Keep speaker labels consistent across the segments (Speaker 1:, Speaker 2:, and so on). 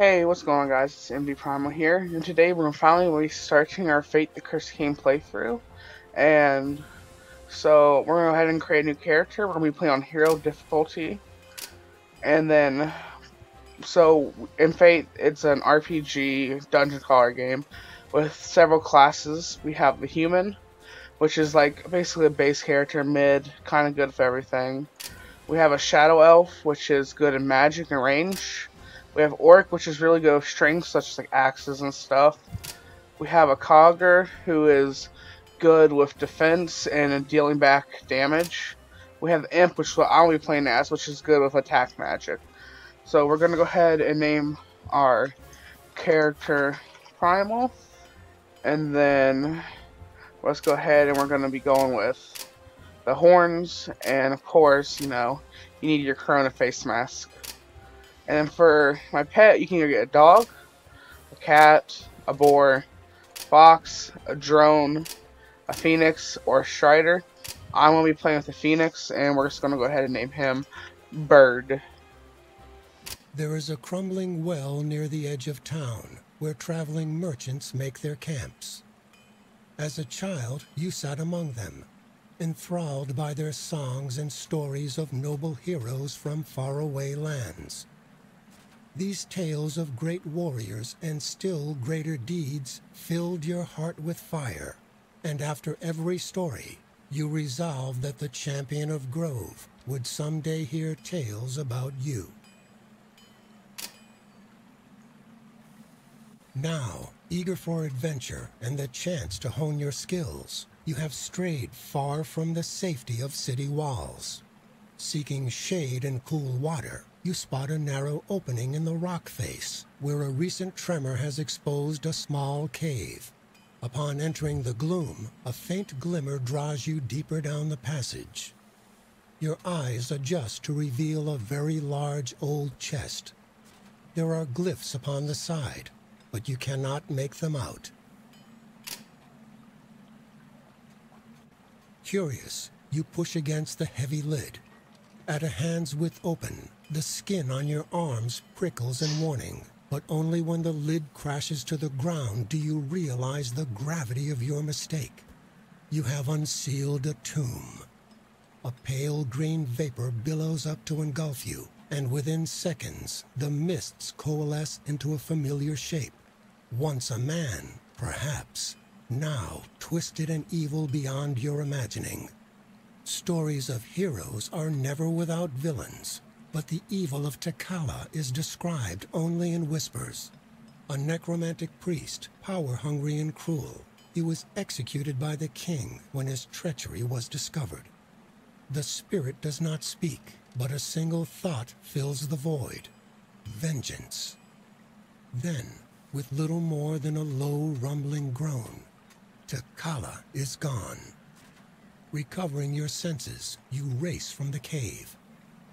Speaker 1: Hey, what's going on, guys? It's MD Primal here, and today we're finally starting our Fate the Cursed King playthrough. And so we're gonna go ahead and create a new character. We're gonna be playing on Hero difficulty, and then in Fate it's an RPG dungeon crawler game with several classes. We have the human, which is like basically a base character, mid, kind of good for everything. We have a Shadow Elf, which is good in magic and range. We have Orc, which is really good with strength, such as like axes and stuff. We have a Cogger, who is good with defense and dealing back damage. We have the Imp, which is what I'll be playing as, which is good with attack magic. So we're going to go ahead and name our character Primal. And then let's go ahead and we're going to be going with the horns. And of course, you need your Corona face mask. And then for my pet, you can either get a dog, a cat, a boar, fox, a drone, a phoenix, or a strider. I'm going to be playing with the phoenix, and we're just going to go ahead and name him Bird.
Speaker 2: There is a crumbling well near the edge of town where traveling merchants make their camps. As a child, you sat among them, enthralled by their songs and stories of noble heroes from faraway lands. These tales of great warriors and still greater deeds filled your heart with fire, and after every story, you resolved that the champion of Grove would someday hear tales about you. Now, eager for adventure and the chance to hone your skills, you have strayed far from the safety of city walls. Seeking shade and cool water, you spot a narrow opening in the rock face, where a recent tremor has exposed a small cave. Upon entering the gloom, a faint glimmer draws you deeper down the passage. Your eyes adjust to reveal a very large old chest. There are glyphs upon the side, but you cannot make them out. Curious, you push against the heavy lid. At a hand's width open, the skin on your arms prickles in warning, but only when the lid crashes to the ground do you realize the gravity of your mistake. You have unsealed a tomb. A pale green vapor billows up to engulf you, and within seconds, the mists coalesce into a familiar shape. Once a man, perhaps, now twisted and evil beyond your imagining. Stories of heroes are never without villains, but the evil of Takala is described only in whispers. A necromantic priest, power-hungry and cruel, he was executed by the king when his treachery was discovered. The spirit does not speak, but a single thought fills the void: vengeance. Then, with little more than a low, rumbling groan, Takala is gone. Recovering your senses, you race from the cave.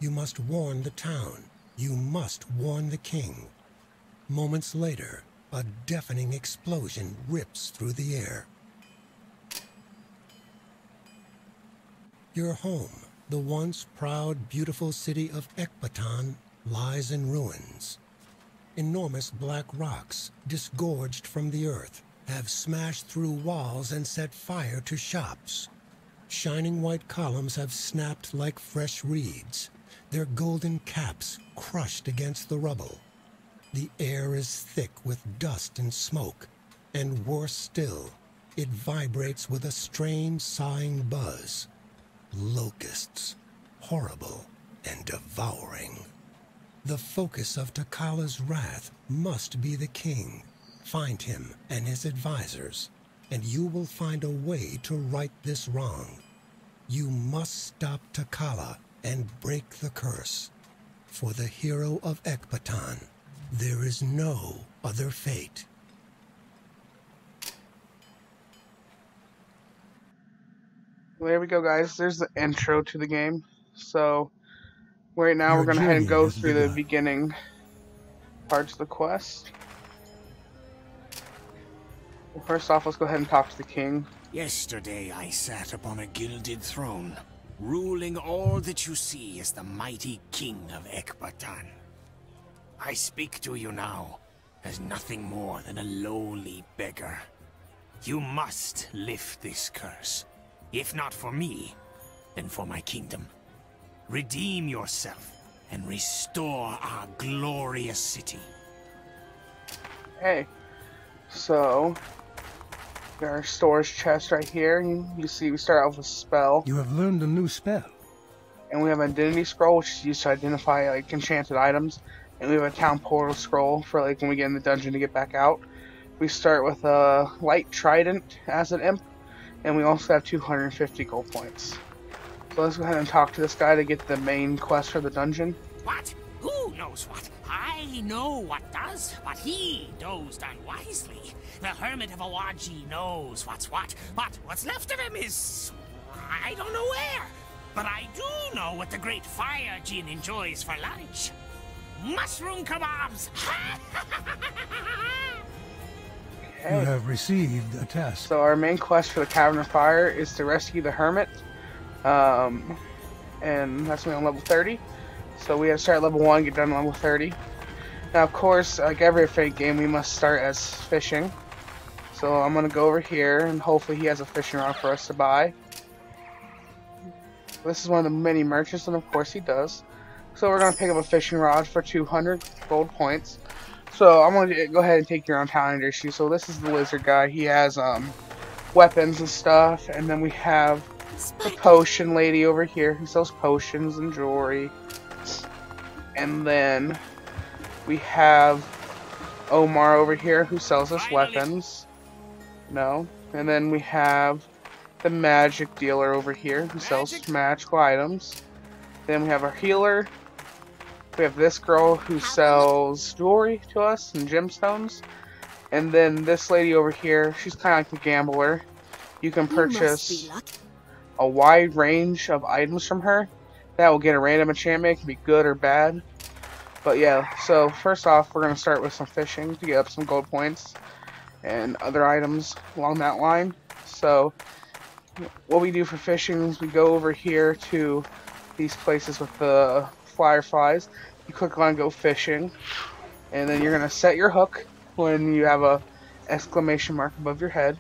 Speaker 2: You must warn the town. You must warn the king. Moments later, a deafening explosion rips through the air. Your home, the once proud, beautiful city of Ekbatan, lies in ruins. Enormous black rocks, disgorged from the earth, have smashed through walls and set fire to shops. Shining white columns have snapped like fresh reeds, their golden caps crushed against the rubble. The air is thick with dust and smoke, and worse still, it vibrates with a strange sighing buzz. Locusts, horrible and devouring. The focus of Takala's wrath must be the king. Find him and his advisors, and you will find a way to right this wrong. You must stop Takala and break the curse. For the hero of Ekbatan, there is no other fate.
Speaker 1: Well, there we go, guys. There's the intro to the game. So right now
Speaker 2: Your
Speaker 1: we're going to head and
Speaker 2: journey
Speaker 1: go
Speaker 2: has
Speaker 1: through the
Speaker 2: begun.
Speaker 1: beginning parts of the quest. Well, first off, let's go ahead and talk to the king.
Speaker 3: Yesterday I sat upon a gilded throne, ruling all that you see as the mighty king of Ekbatan. I speak to you now as nothing more than a lowly beggar. You must lift this curse. If not for me, then for my kingdom. Redeem yourself and restore our glorious city.
Speaker 1: Hey, so got our storage chest right here. You see we start off with a spell.
Speaker 4: You have learned a new spell.
Speaker 1: And we have an identity scroll, which is used to identify like enchanted items. And we have a town portal scroll for like when we get in the dungeon to get back out. We start with a light trident as an imp, and we also have 250 gold points. So let's go ahead and talk to this guy to get the main quest for the dungeon.
Speaker 3: What? Who knows what? I know what does, but he dozed unwisely. The Hermit of Awaji knows what's what, but what's left of him is... I don't know where. But I do know what the great fire Jinn enjoys for lunch. Mushroom kebabs!
Speaker 1: Okay.
Speaker 4: You have received a task.
Speaker 1: So our main quest for the Cavern of Fire is to rescue the Hermit. And that's going to be on level 30. So we have to start at level 1, get done at level 30. Now, of course, like every Fate game, we must start as fishing. So I'm going to go over here, and hopefully he has a fishing rod for us to buy. This is one of the many merchants, and of course he does. So we're going to pick up a fishing rod for 200 gold points. So I'm going to go ahead and take your own talent issue. So this is the lizard guy. He has weapons and stuff. And then we have the potion lady over here who sells potions and jewelry. And then we have Omar over here who sells us weapons. No. And then we have the magic dealer over here who sells magical items. Then we have our healer. We have this girl who sells jewelry to us and gemstones. And then this lady over here, she's kind of like a gambler. You can purchase a wide range of items from her. That will get a random enchantment. It can be good or bad. But yeah, so first off, we're going to start with some fishing to get up some gold points and other items along that line. So what we do for fishing is we go over here to these places with the fireflies. You click on go fishing, and then you're going to set your hook when you have a exclamation mark above your head.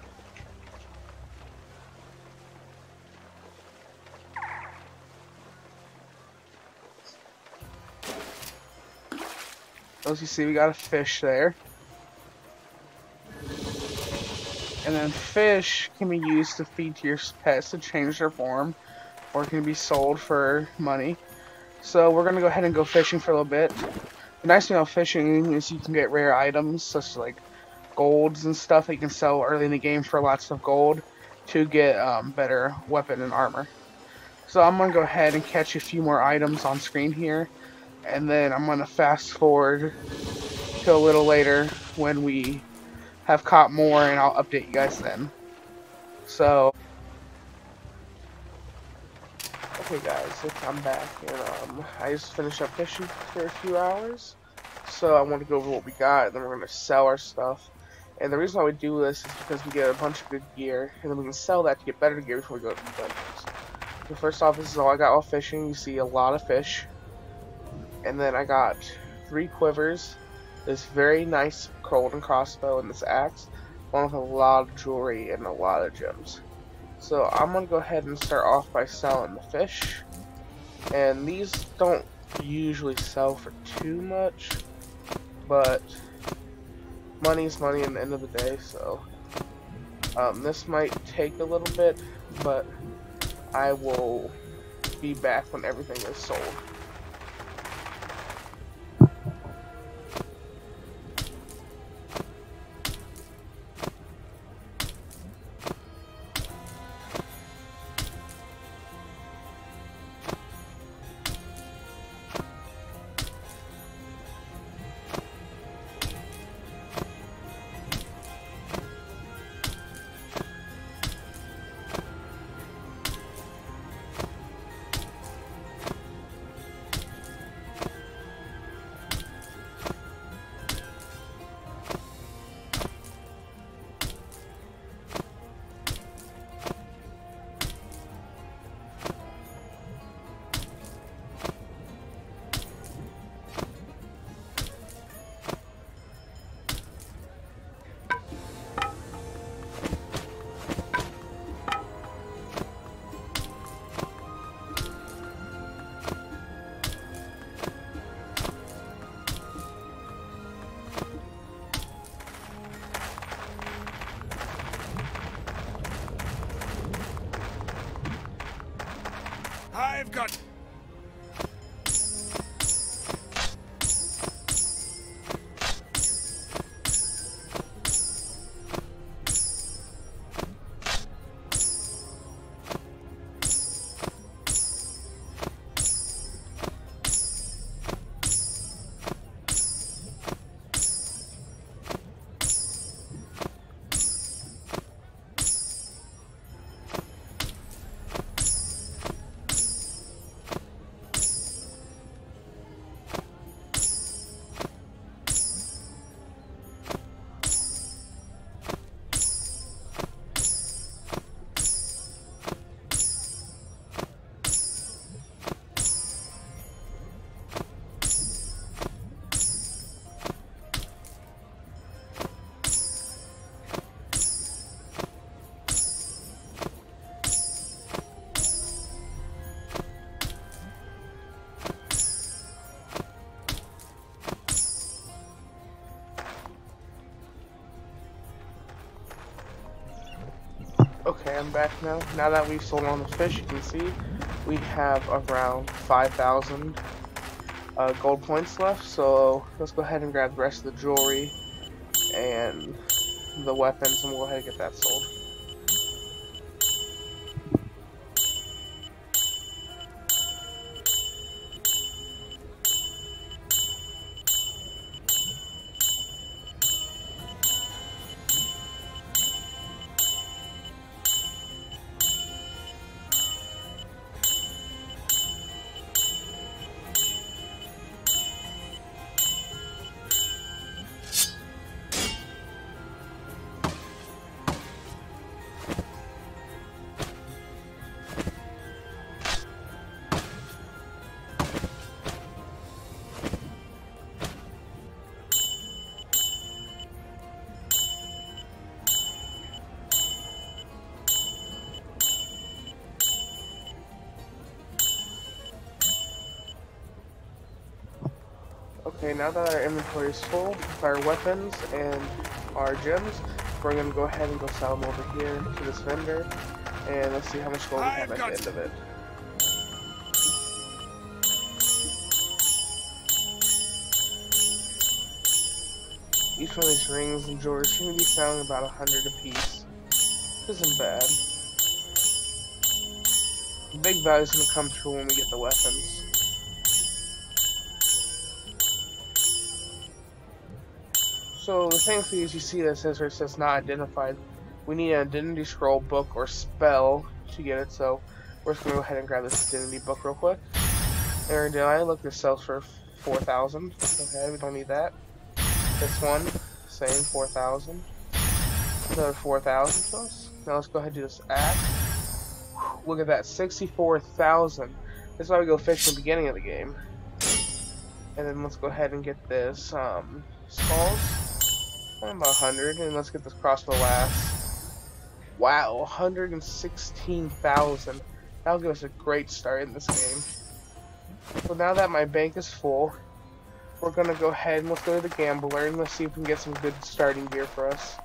Speaker 1: As you see, we got a fish there. And then fish can be used to feed to your pets to change their form, or it can be sold for money. So we're going to go ahead and go fishing for a little bit. The nice thing about fishing is you can get rare items, such as like golds and stuff that you can sell early in the game for lots of gold to get better weapon and armor. So I'm going to go ahead and catch a few more items on screen here. And then I'm going to fast forward to a little later when we have caught more, and I'll update you guys then. So, okay guys, I'm back, and I just finished up fishing for a few hours. So I want to go over what we got, and then we're going to sell our stuff. And the reason why we do this is because we get a bunch of good gear, and then we can sell that to get better gear before we go to the dungeons. So first off, this is all I got while fishing. You see a lot of fish. And then I got 3 quivers, this very nice golden crossbow, and this axe, along with a lot of jewelry and a lot of gems. So I'm going to go ahead and start off by selling the fish. And these don't usually sell for too much, but money's money at the end of the day, so this might take a little bit, but I will be back when everything is sold. I'm back now. Now that we've sold on the fish, you can see we have around 5,000 gold points left. So let's go ahead and grab the rest of the jewelry and the weapons, and we'll go ahead and get that sold. Okay, now that our inventory is full with our weapons and our gems, we're going to go ahead and go sell them over here to this vendor, and let's see how much gold we have at the end of it. Each one of these rings and jewelry is going to be selling about 100 apiece. This isn't bad. The big value is going to come through when we get the weapons. So the thing is, you see that says where it says not identified. We need an identity scroll, book, or spell to get it. So we're just gonna go ahead and grab this identity book real quick. There, did I look? This sells for 4,000. Okay, we don't need that. This one, same 4,000. Another 4,000 plus. Now let's go ahead and do this act. Look at that, 64,000. That's why we go fishing at the beginning of the game. And then let's go ahead and get this skulls. About 100, and let's get this crossbow last. Wow, 116,000. That'll give us a great start in this game. So now that my bank is full, we're gonna go ahead and let's go to the gambler and let's see if we can get some good starting gear for us.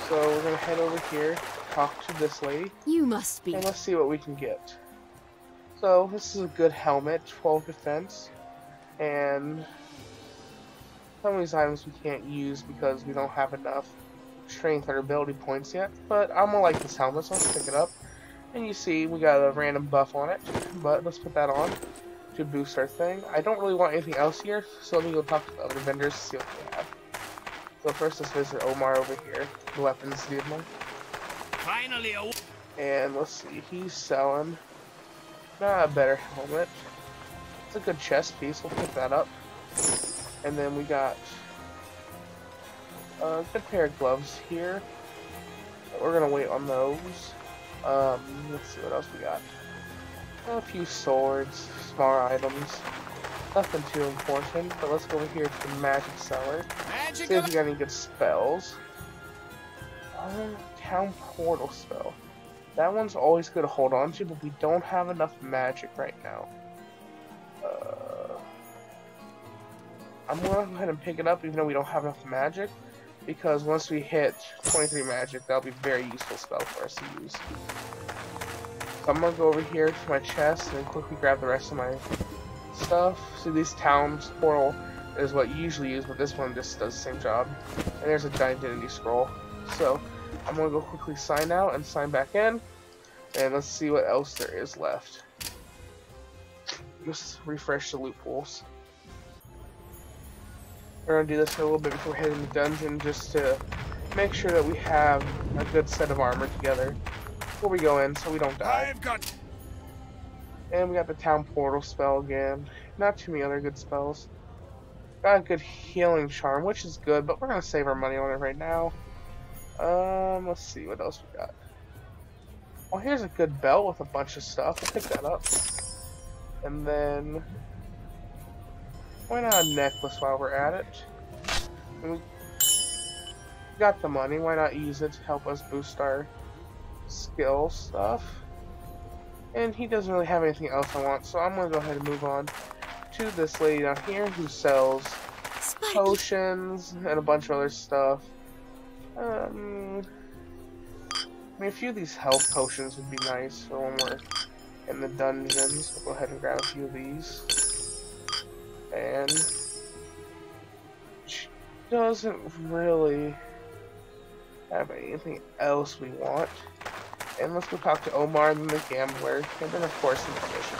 Speaker 1: So we're gonna head over here, talk to this lady.
Speaker 5: You must be.
Speaker 1: And let's see what we can get. So this is a good helmet, 12 defense. And some of these items we can't use because we don't have enough strength or ability points yet. But I'm gonna like this helmet, so let's pick it up. And you see we got a random buff on it, but let's put that on to boost our thing. I don't really want anything else here, so let me go talk to the other vendors to see what they have. So first let's visit Omar over here, the weapons dealer.
Speaker 3: Finally,
Speaker 1: and let's see, he's selling not a better helmet. It's a good chest piece, we'll pick that up. And then we got a good pair of gloves here. We're gonna wait on those. Let's see what else we got. A few swords, small items. Nothing too important, but let's go over here to the magic cellar. See if we got any good spells. Town portal spell. That one's always good to hold on to, but we don't have enough magic right now. I'm gonna go ahead and pick it up even though we don't have enough magic, because once we hit 23 magic, that'll be a very useful spell for us to use. So I'm gonna go over here to my chest and quickly grab the rest of my stuff. See, these towns portal is what you usually use, but this one just does the same job. And there's a giant identity scroll. So I'm gonna go quickly sign out and sign back in, and let's see what else there is left. Just refresh the loot pools. We're gonna do this for a little bit before heading to the dungeon, just to make sure that we have a good set of armor together before we go in, so we don't die. And we got the town portal spell again. Not too many other good spells. Got a good healing charm, which is good, but we're gonna save our money on it right now. Let's see what else we got. Well, here's a good belt with a bunch of stuff. We'll pick that up. And then why not a necklace while we're at it? And we got the money, why not use it to help us boost our skill stuff? And he doesn't really have anything else I want, so I'm gonna go ahead and move on to this lady down here who sells potions and a bunch of other stuff. I mean, a few of these health potions would be nice for when we're in the dungeons. We'll go ahead and grab a few of these. And she doesn't really have anything else we want. And let's go talk to Omar and the gambler, and then of course the mission.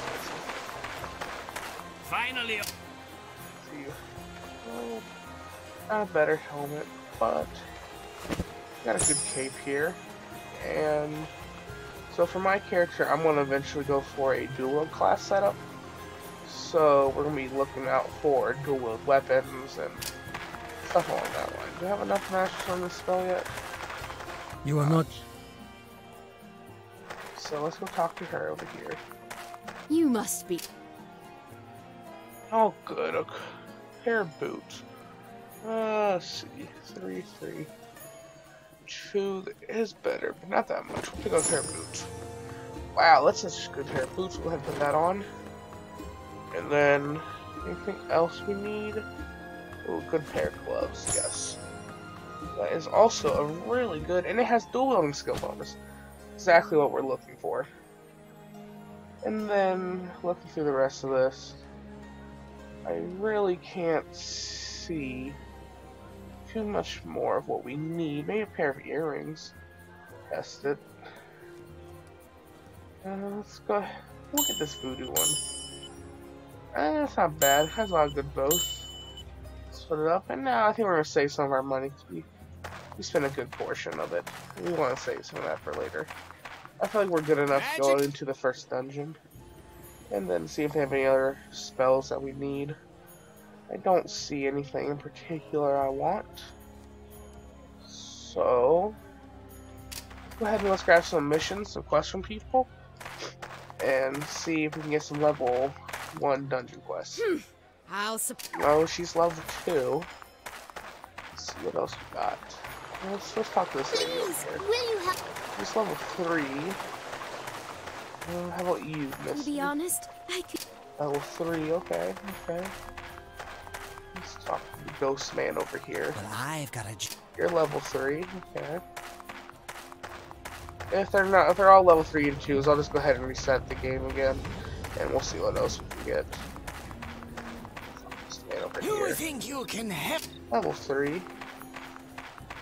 Speaker 3: Finally.
Speaker 1: See, well, not a better helmet, but got a good cape here. And so for my character, I'm gonna eventually go for a dual wield class setup. So we're gonna be looking out for dual wield weapons and stuff along that line. Do you have enough masters on this spell yet?
Speaker 4: You are not...
Speaker 1: So let's go talk to her over here.
Speaker 5: You must be.
Speaker 1: Oh, good. A pair of boots. Let's see. 3, 3. 2 is better, but not that much. We'll pick up a pair of boots. Wow, that's such a good pair of boots. We'll go ahead and put that on. And then, anything else we need? Ooh, good pair of gloves, yes. That is also a really good, and it has dual wielding skill bonus. Exactly what we're looking for. And then, looking through the rest of this, I really can't see too much more of what we need. Maybe a pair of earrings. Test it. Let's go. We'll get this voodoo one. It's not bad. It has a lot of good bows. Let's put it up. And now I think we're gonna save some of our money because we spent a good portion of it. We want to save some of that for later. I feel like we're good enough to go into the first dungeon. And then see if they have any other spells that we need. I don't see anything in particular I want. So, go ahead and let's grab some missions, some quests from people. And see if we can get some level 1 dungeon quests. Oh, she's level 2. Let's see what else we got. Let's talk to this lady over here.
Speaker 5: Will you have...
Speaker 1: She's level 3. How about you, Miss?
Speaker 5: To be honest, I could...
Speaker 1: Level 3, okay. Let's talk to the ghost man over here.
Speaker 3: But I've got a...
Speaker 1: You're level 3, okay. If they're all level 3 and 2s, I'll just go ahead and reset the game again, and we'll see what else we can get. This man over here.
Speaker 3: You think you can help?
Speaker 1: Level 3.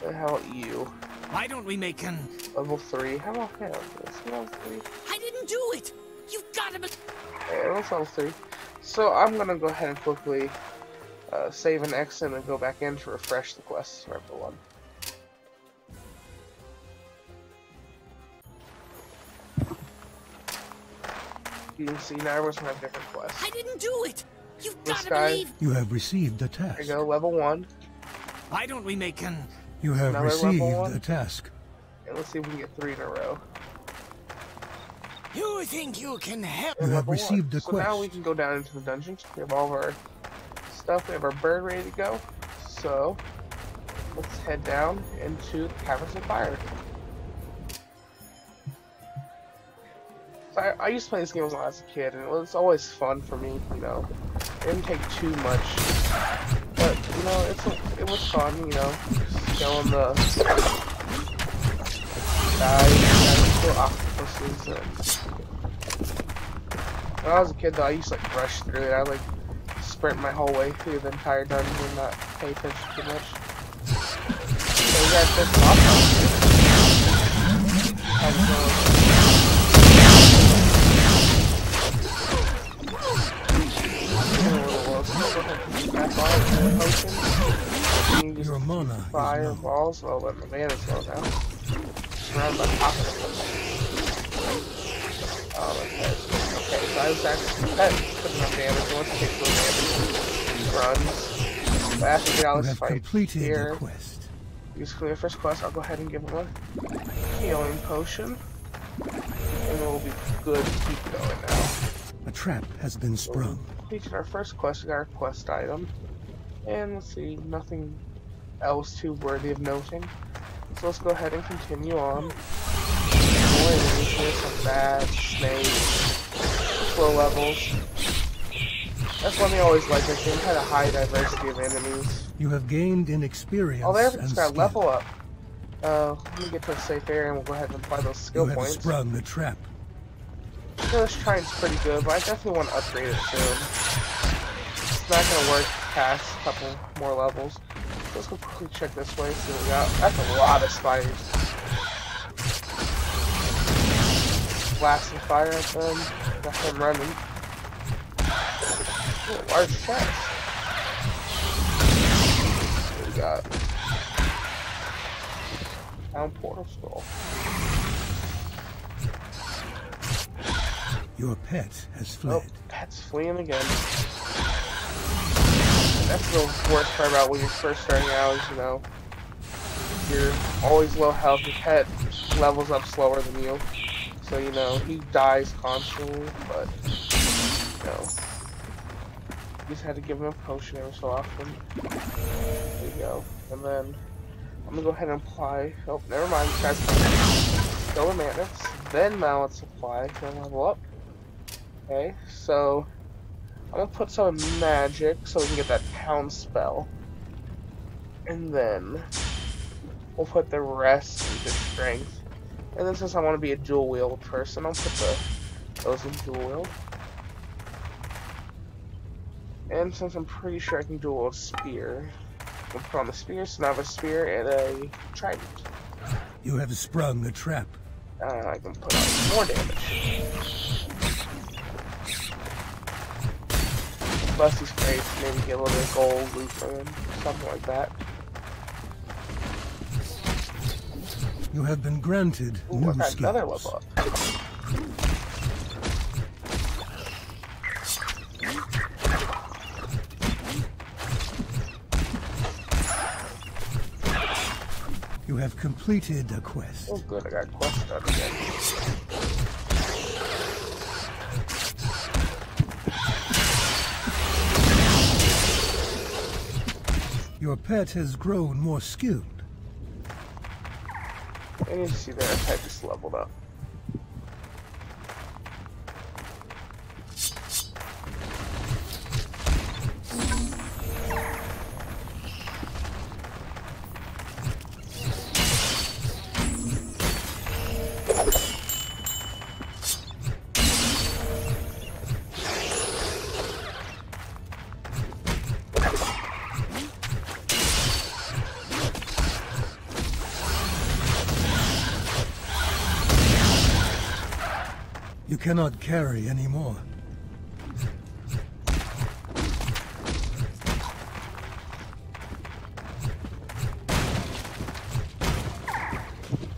Speaker 1: And how about you?
Speaker 3: Why don't we make an...
Speaker 1: Level 3. How about him? Is he level 3?
Speaker 3: I didn't do it! You've got to be...
Speaker 1: Okay, that's level 3. So I'm gonna go ahead and quickly save and exit and go back in to refresh the quests for everyone. You can see now everyone's gonna have different quests.
Speaker 3: I didn't do it! You've got
Speaker 1: This
Speaker 3: to
Speaker 1: guy,
Speaker 3: believe...
Speaker 4: You have received a
Speaker 1: there
Speaker 4: task.
Speaker 1: you go, level 1.
Speaker 3: Why don't we make an...
Speaker 4: You have
Speaker 1: Another level
Speaker 4: received
Speaker 1: one.
Speaker 4: a task.
Speaker 1: And let's see if we can get 3 in a row.
Speaker 3: You think you can help?
Speaker 4: You
Speaker 1: And
Speaker 4: have
Speaker 1: level 1.
Speaker 4: received a
Speaker 1: So now we
Speaker 4: quest.
Speaker 1: can go down into the dungeons. We have all of our stuff. We have our bird ready to go. So let's head down into the Caverns of Fire. So I used to play this game when I was a kid, and it was always fun for me. You know, it didn't take too much, but you know, it was fun. You know, just killing the guys, kill octopuses. And when I was a kid, though, I used to like rush through it. I like sprint my whole way through the entire dungeon and not pay attention too much. So we got this How's it going?
Speaker 4: Your mana is
Speaker 1: Fireballs. Oh, but my mana's low now. Surrounded by pockets. Oh, okay. Okay, so I was actually putting enough damage. Once I take those damage, runs. But after we get out
Speaker 4: You
Speaker 1: of this
Speaker 4: have
Speaker 1: fight
Speaker 4: completed
Speaker 1: here,
Speaker 4: the quest.
Speaker 1: use clear first quest. I'll go ahead and give him a healing potion. And we'll be good to keep going now.
Speaker 4: A trap has been sprung.
Speaker 1: Completed our first quest. We got our quest item. And let's see, nothing else too worthy of noting. So let's go ahead and continue on. More enemies here, some bad snakes, low levels. That's one thing I always liked. This game had a high diversity of enemies.
Speaker 4: You have gained in experience
Speaker 1: Oh, there,
Speaker 4: and
Speaker 1: it's got
Speaker 4: skill.
Speaker 1: level up. Let me get to a safe area and we'll go ahead and apply those skill
Speaker 4: You have
Speaker 1: points.
Speaker 4: sprung the trap.
Speaker 1: This trine's pretty good, but I definitely want to upgrade it soon. It's not going to work past a couple more levels. Let's go quickly check this way, see what we got. That's a lot of spiders. Blasting fire at them. Got him running. Ooh, large chest. What we got? Down portal skull.
Speaker 4: Your pet has fled.
Speaker 1: Oh, pet's fleeing again. That's the worst part about when you're first starting out is, you know, you're always low health, your pet levels up slower than you. So, you know, he dies constantly, but, you know, you just had to give him a potion every so often. There you go. And then, I'm gonna go ahead and apply, oh, never mind, this guy's coming. Kill the mantis, then now let's apply, then level up. Okay, so, I'm gonna put some magic so we can get that pound spell. And then, we'll put the rest into strength. And then since I want to be a dual wield person, I'll put those in dual wield. And since I'm pretty sure I can dual wield spear, I'll put on the spear, so now I have a spear and a trident.
Speaker 4: You have sprung the trap.
Speaker 1: I can put on more damage. Plus these crates, maybe get a little bit of gold loot for them, something like that.
Speaker 4: You have been granted
Speaker 1: Ooh,
Speaker 4: new
Speaker 1: I got
Speaker 4: skills.
Speaker 1: another level up.
Speaker 4: You have completed a quest.
Speaker 1: Oh good, I got quest done again.
Speaker 4: Your pet has grown more skilled.
Speaker 1: And you see there, I just leveled up.
Speaker 4: You cannot carry anymore.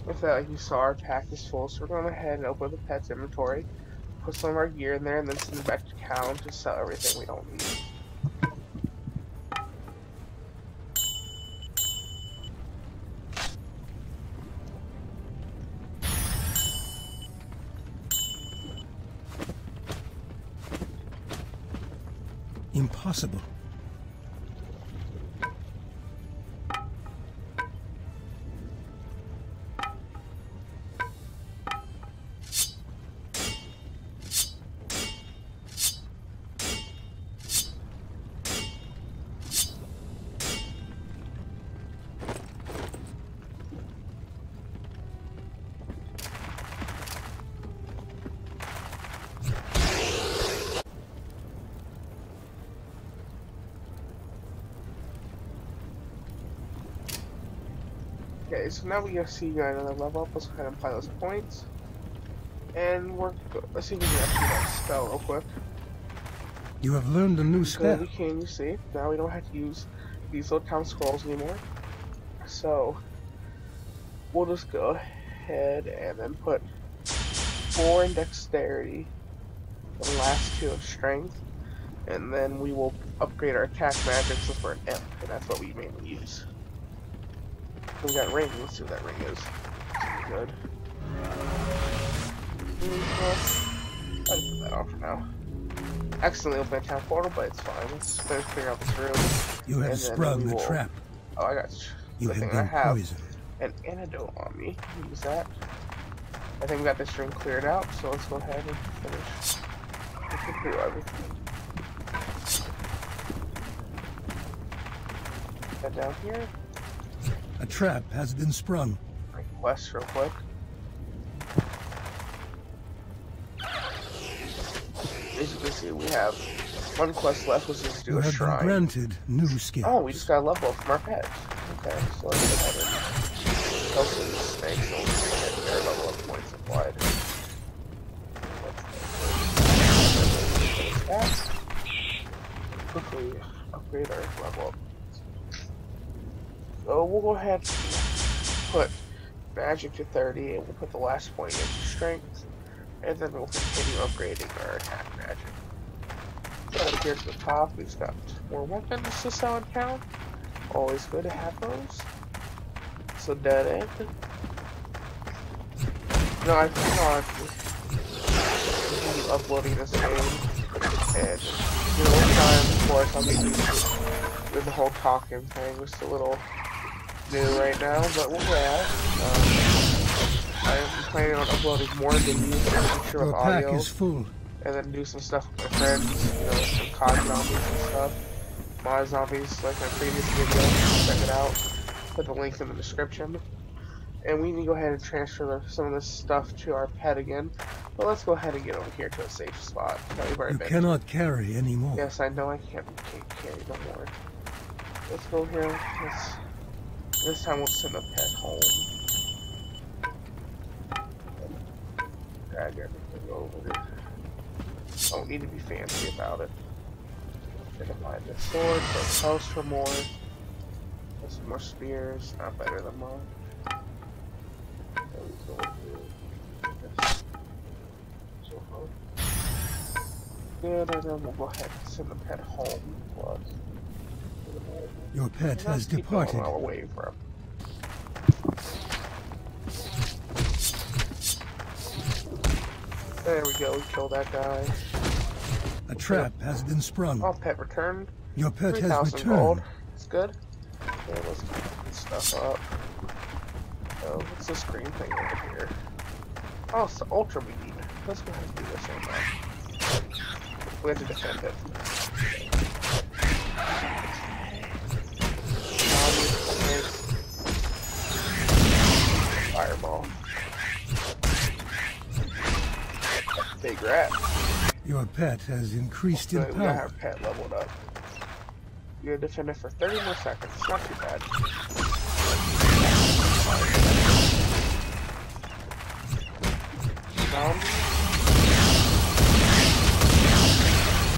Speaker 1: With that, like you saw, our pack is full, so we're going ahead and open the pet's inventory, put some of our gear in there, and then send it back to town to sell everything we don't need.
Speaker 4: Impossible.
Speaker 1: Okay, so now we see you got another level up. Let's go ahead and apply those points. And let's see if we can actually do that spell real quick.
Speaker 4: You have learned a new
Speaker 1: Good,
Speaker 4: spell.
Speaker 1: we can, you see. Now we don't have to use these little town scrolls anymore. So, we'll just go ahead and then put 4 in dexterity, the last 2 in strength, and then we will upgrade our attack magic since we're an imp, and that's what we mainly use. We got ring, let's see what that ring is. Good. I'll put that on for now. Accidentally opened a town portal, but it's fine. Let's figure out this room.
Speaker 4: You have sprung the trap.
Speaker 1: Oh, I got
Speaker 4: You
Speaker 1: the
Speaker 4: have
Speaker 1: thing.
Speaker 4: been
Speaker 1: I have
Speaker 4: poisoned.
Speaker 1: an antidote on me. Use that. I think we got this room cleared out, so let's go ahead and finish. We can do everything. That down here.
Speaker 4: A trap has been sprung.
Speaker 1: quests real quick. As you can see, we have one quest left, which is to do
Speaker 4: You
Speaker 1: a
Speaker 4: have been
Speaker 1: shrine.
Speaker 4: granted new skills.
Speaker 1: Oh, we just got a level up from our pet. Okay, so let's go ahead and kill some snakes so we can get their level up points applied. Quickly upgrade our level up. So we'll go ahead and put magic to 30, and we'll put the last point into strength, and then we'll continue upgrading our attack magic. So here to the top, we've got more weapons to sell in town. Always good to have those. So dead end. No, I think I'll continue uploading this game, and one time before I talk with the whole talking thing was a little new right now, but we'll add. I'm planning on uploading more videos in the future with
Speaker 4: Your pack
Speaker 1: audio,
Speaker 4: is full.
Speaker 1: and then do some stuff with my friends, some COD zombies and stuff. My zombies, like my previous video, check it out. Put the link in the description. And we need to go ahead and transfer some of this stuff to our pet again. But let's go ahead and get over here to a safe spot.
Speaker 4: You cannot carry anymore.
Speaker 1: Yes, I know I can't carry no more. Let's go here. This time we'll send the pet home. Drag everything over. Don't need to be fancy about it. Gonna find this sword, put house for more. Put some more spears, not better than mine. Good, and then we'll go ahead and send the pet home. Plus,
Speaker 4: Your pet has
Speaker 1: keep going
Speaker 4: departed.
Speaker 1: while we're waiting for him. There we go, we killed that guy.
Speaker 4: A trap has been sprung.
Speaker 1: Oh, pet returned.
Speaker 4: Your pet has
Speaker 1: 3,000
Speaker 4: returned.
Speaker 1: gold. It's good. Okay, let's keep this stuff up. Oh, what's this green thing over here? Oh, it's the ultra we need. Let's go ahead and do this one now. We have to defend it. Fireball. Big rat.
Speaker 4: Your pet has increased in
Speaker 1: Good, we got
Speaker 4: power.
Speaker 1: our pet leveled up. You're gonna defend it for 30 more seconds. Not too bad.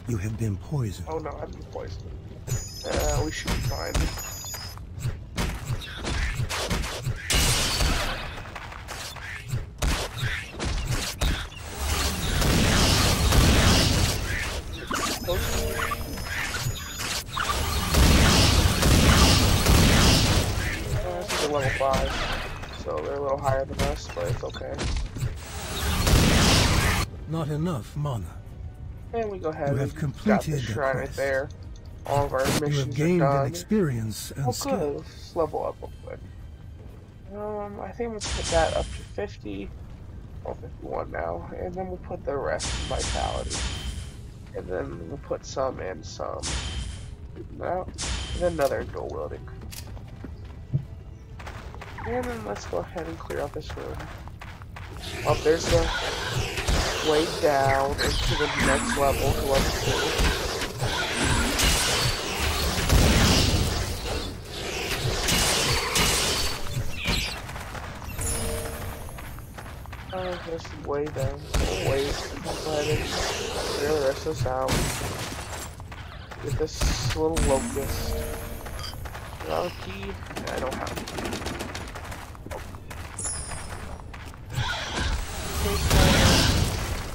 Speaker 4: You have been poisoned.
Speaker 1: Oh no, I've been poisoned. We should be fine. This is a level 5, so they're a little higher than us, but it's okay.
Speaker 4: Not enough mana.
Speaker 1: And we go ahead
Speaker 4: You have
Speaker 1: and
Speaker 4: completed
Speaker 1: got the
Speaker 4: the
Speaker 1: shrine right
Speaker 4: quest.
Speaker 1: there. All of our
Speaker 4: You
Speaker 1: missions
Speaker 4: have gained
Speaker 1: are
Speaker 4: an
Speaker 1: done.
Speaker 4: experience and
Speaker 1: Oh
Speaker 4: skill.
Speaker 1: good, let's level up real quick. I think we'll put that up to 50. Or 51 now. And then we'll put the rest in vitality. And then we'll put some in some. Now, and then another dual wielding. And then let's go ahead and clear out this room. Oh, there's the way down into the next level to level 2. This way down. Wait. Go ahead and clear the rest of this out. Get this little locust. Got a key? I don't have a key.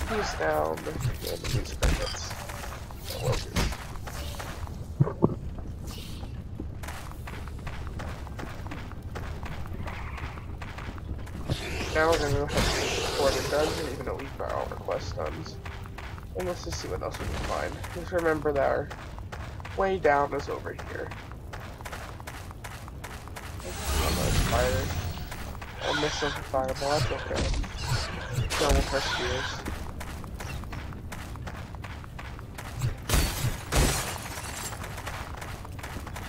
Speaker 1: He's down. And these crickets. Locust. Now we're gonna go ahead and explore the dungeon, even though we've got all our quest done. And let's just see what else we can find. Just remember that our way down is over here. Spider. I'll miss some fireball, that's okay. No one press gears.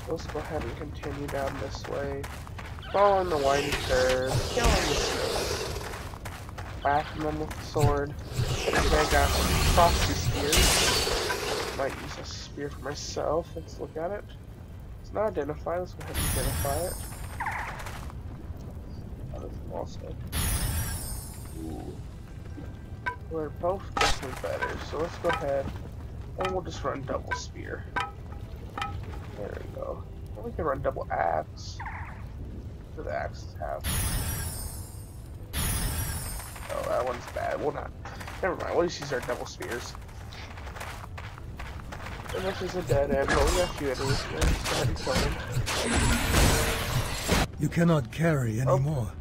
Speaker 1: Let's go ahead and continue down this way. Following the winding curve, killing the snakes, whacking them with the sword. Okay, I got some frosty spears. Might use a spear for myself. Let's look at it. It's not identified. Let's go ahead and identify it. Oh, that's also. Ooh. We're both definitely better, so let's go ahead and we'll just run double spear. There we go. Or we can run double axe. What do the axes have? Oh, that one's bad. We'll not. Never mind. We'll just use our double spears. And this is a dead end, but we got a few enemies here. Let's go ahead and kill them.
Speaker 4: You cannot carry anymore.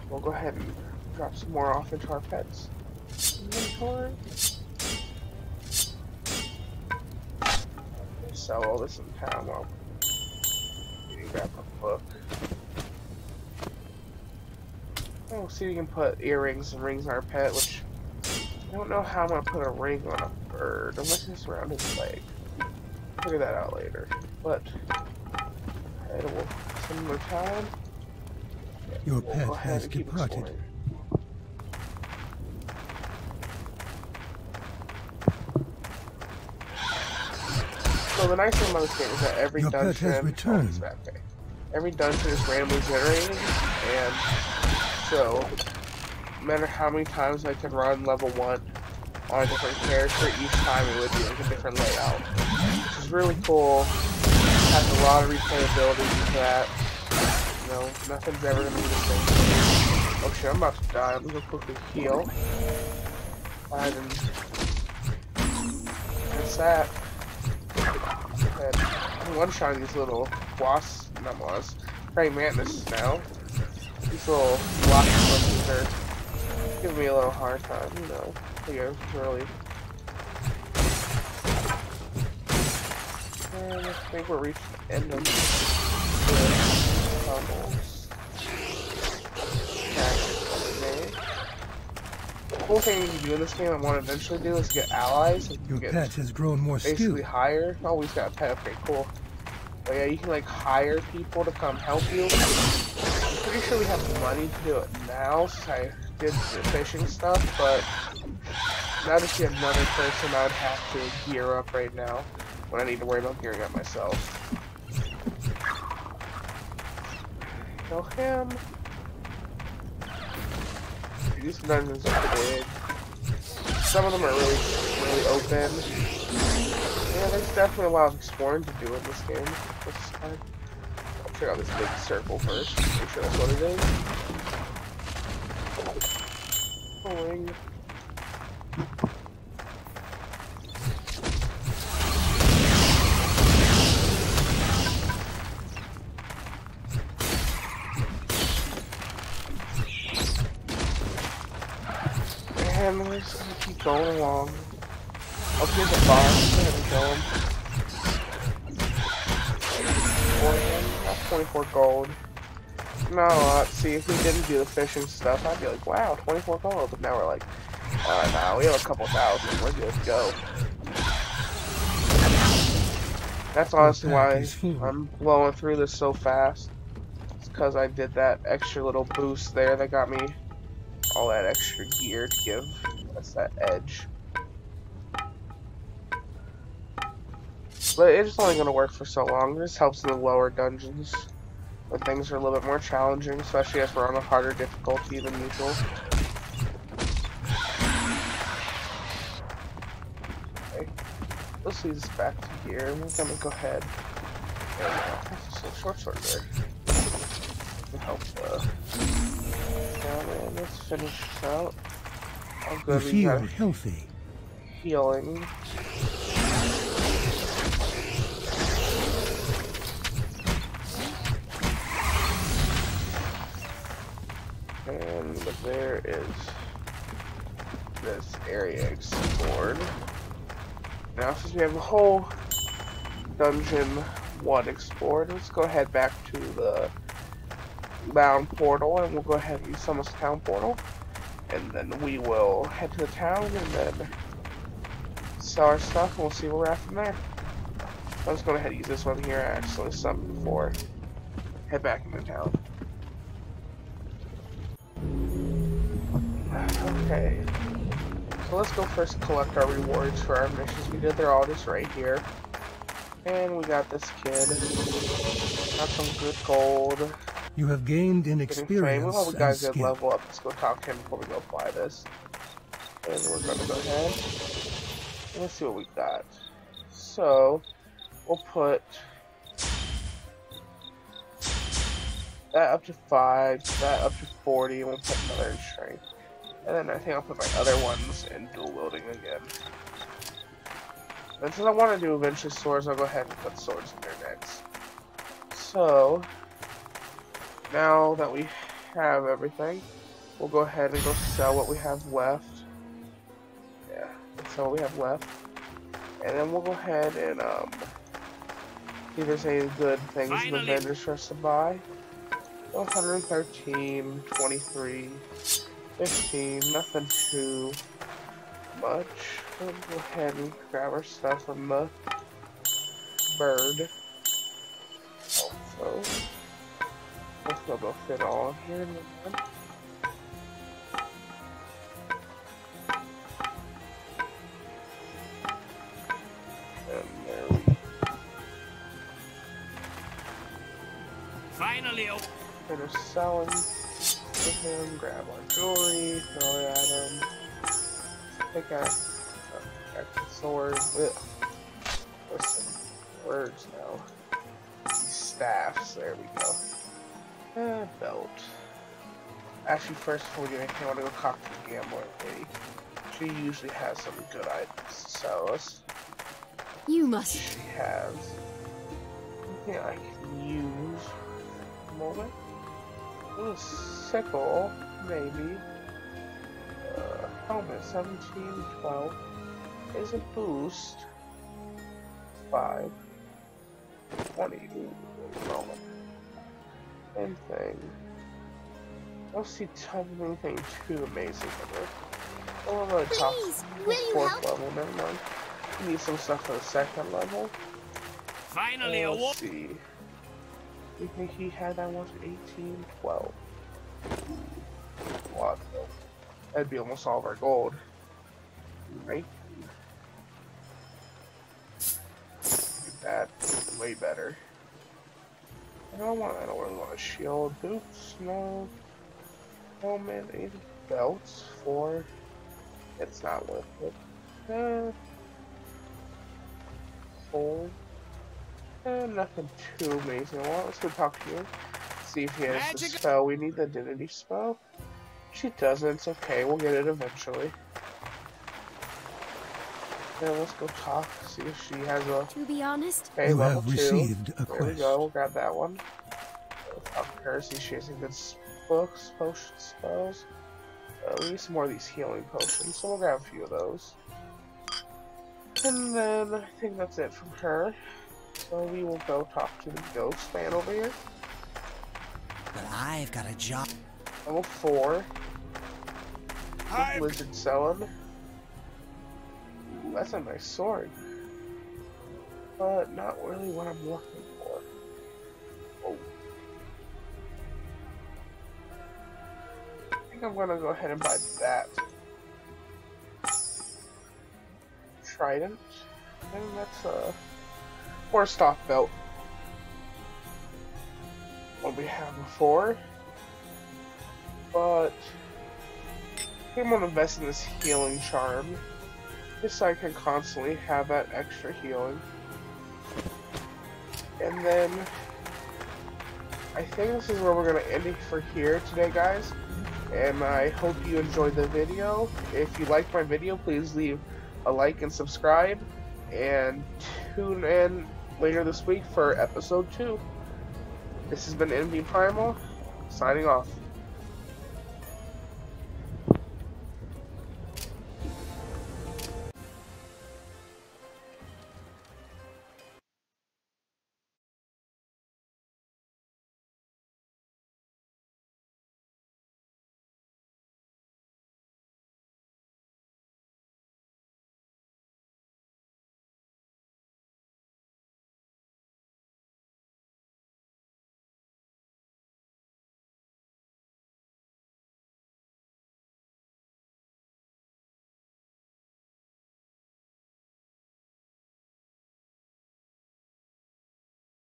Speaker 1: We'll go ahead and drop some more off into our pets. Inventory. Sell all this in town while we grab a book. Oh, see, we can put earrings and rings on our pet, which I don't know how I'm gonna put a ring on a bird unless it's around his leg. Figure that out later. But we'll some more time.
Speaker 4: Your pet has departed.
Speaker 1: So the nice thing about this game is that every
Speaker 4: Your
Speaker 1: dungeon
Speaker 4: pet has returned.
Speaker 1: Every dungeon is randomly generated, and so no matter how many times I can run level 1 on a different character, each time it would be like a different layout, which is really cool. Has a lot of replayability to that. You know, nothing's ever gonna be the same. Oh shit, I'm about to die. I'm gonna quickly heal. And that's that. I'm one-shotting these little wasps, not wasps, praying mantises now. These little wasps are giving me a little hard time, you know. Yeah, really. And I think we're reaching the end of the tunnels. The cool thing you can do in this game I want to eventually do is get allies. So
Speaker 4: Your
Speaker 1: get
Speaker 4: pet has grown more
Speaker 1: basically
Speaker 4: skilled.
Speaker 1: hire. Oh, we've got a pet. Okay, cool. But yeah, you can like hire people to come help you. I'm pretty sure we have the money to do it now since I did the fishing stuff, but now to see another person I would have to gear up right now when I need to worry about gearing up myself. Kill him. These dungeons are big. Some of them are really open. Yeah, there's definitely a lot of exploring to do in this game. I'll check out this big circle first. Make sure that's what it is. Pulling. And we're just gonna keep going along. Oh, here's a boss. Go ahead and kill him. That's 24 gold. Not a lot. See, if we didn't do the fishing stuff, I'd be like, wow, 24 gold. But now we're like, nah, we have a couple thousand. We're good to go. That's honestly why I'm blowing through this so fast. It's because I did that extra little boost there that got me all that extra gear to give us that edge. But it's only going to work for so long. This helps in the lower dungeons when things are a little bit more challenging, especially as we're on a harder difficulty than usual. Okay, let's leave this back to here, and we're going to go ahead and short there. To help and let's finish this out. Oh good, we got
Speaker 4: healthy.
Speaker 1: Healing. And there is this area explored. Now since we have the whole dungeon 1 explored, let's go ahead back to the bound portal, and we'll go ahead and use someone's town portal, and then we will head to the town and then sell our stuff, and we'll see where we're at from there. I'm just going to head and use this one here. I accidentally summoned before. Head back into town. Okay. So let's go first collect our rewards for our missions we did. They're all just right here. And we got this kid. Got some good gold.
Speaker 4: You have gained in
Speaker 1: Getting fame.
Speaker 4: experience
Speaker 1: Well, we
Speaker 4: and
Speaker 1: guys did
Speaker 4: skill.
Speaker 1: level up. Let's go talk to him before we go apply this. And we're gonna go ahead. Let's see what we got. So we'll put that up to 5, that up to 40, and we'll put another in strength. And then I think I'll put my other ones in dual wielding again. And since I want to do eventually swords, I'll go ahead and put swords in there next. So now that we have everything, we'll go ahead and go sell what we have left. Yeah, let's sell what we have left. And then we'll go ahead and see if there's any good things in the vendors for us to buy. 113, 23, 15, nothing too much. We'll go ahead and grab our stuff from the bird. Also, hopefully they'll fit all in here in one. And there we
Speaker 3: Finally,
Speaker 1: finish selling with him, grab our jewelry, throw it at him, pick out the sword. Ugh. There's some words now. These staffs, there we go. Belt. Actually, first before we do anything, I want to go talk to the gambler lady. She usually has some good items to sell us.
Speaker 5: You must.
Speaker 1: She has anything I can use at the moment. A little sickle, maybe. Helmet 17, 12. Is a boost. 5. 20. Ooh, moment. Same thing. I don't see anything too amazing from it. Oh, I'm gonna top
Speaker 5: will you
Speaker 1: 4th
Speaker 5: help?
Speaker 1: level, never mind. We need some stuff for the 2nd level.
Speaker 3: finally, a
Speaker 1: Let's see. You think he had that one? 18, 12. A lot though. That'd be almost all of our gold. Right? That way better. I don't really want a shield. Boots, no. Helmet, 8 belts, 4. It's not worth it. 4. Nothing too amazing. Well, let's go talk to you. See if he has the spell. We need the identity spell. She doesn't. It's okay. We'll get it eventually. Yeah, let's go talk. See if she has a.
Speaker 5: To be honest,
Speaker 1: Okay,
Speaker 4: You
Speaker 1: level
Speaker 4: have
Speaker 1: 2.
Speaker 4: received a
Speaker 1: There we
Speaker 4: quest.
Speaker 1: go. We'll grab that one. We'll talk to her. See if she has any good books, potion spells. We need some more of these healing potions, so we'll grab a few of those. And then I think that's it from her. So we will go talk to the ghost man over here.
Speaker 6: But I've got a job.
Speaker 1: Level 4. Lizard selling. Ooh, that's a nice sword. But not really what I'm looking for. Oh. I think I'm gonna go ahead and buy that. Trident. And that's a forced off belt. What we had before. But I think I'm gonna invest in this healing charm. Just so I can constantly have that extra healing. And then I think this is where we're gonna end it for here today, guys. And I hope you enjoyed the video. If you liked my video, please leave a like and subscribe. And tune in later this week for episode 2. This has been NB Primal, signing off.